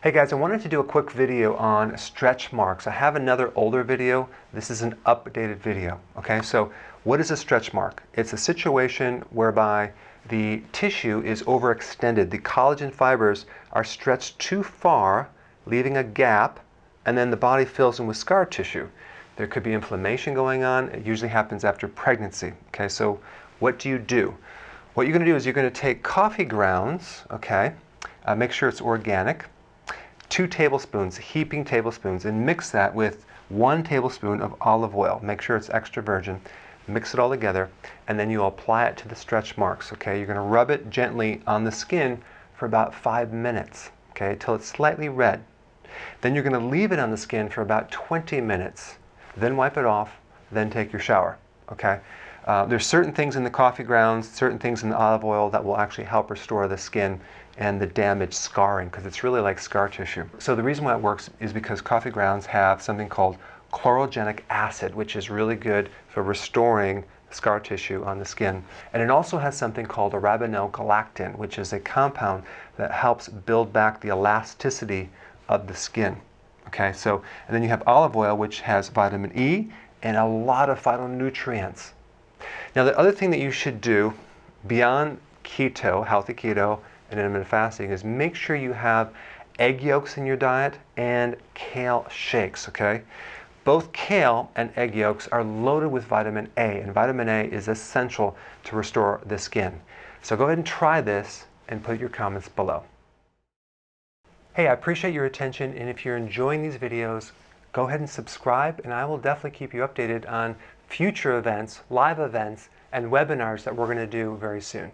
Hey guys, I wanted to do a quick video on stretch marks. I have another older video. This is an updated video. Okay, so what is a stretch mark? It's a situation whereby the tissue is overextended. The collagen fibers are stretched too far, leaving a gap, and then the body fills in with scar tissue. There could be inflammation going on. It usually happens after pregnancy. Okay, so what do? What you're going to do is you're going to take coffee grounds, okay, make sure it's organic, 2 tablespoons, heaping tablespoons, and mix that with 1 tablespoon of olive oil. Make sure it's extra virgin. Mix it all together, and then you'll apply it to the stretch marks. Okay, you're going to rub it gently on the skin for about 5 minutes, okay, till it's slightly red. Then you're going to leave it on the skin for about 20 minutes. Then wipe it off. Then take your shower. Okay. There's certain things in the coffee grounds, certain things in the olive oil that will actually help restore the skin and the damaged scarring, because it's really like scar tissue. So the reason why it works is because coffee grounds have something called chlorogenic acid, which is really good for restoring scar tissue on the skin. And it also has something called arabinogalactin, which is a compound that helps build back the elasticity of the skin. Okay, so, and then you have olive oil, which has vitamin E and a lot of phytonutrients. Now, the other thing that you should do beyond keto, healthy keto, and intermittent fasting is make sure you have egg yolks in your diet and kale shakes, okay? Both kale and egg yolks are loaded with vitamin A, and vitamin A is essential to restore the skin. So go ahead and try this and put your comments below. Hey, I appreciate your attention, and if you're enjoying these videos, go ahead and subscribe, and I will definitely keep you updated on future events, live events, and webinars that we're going to do very soon.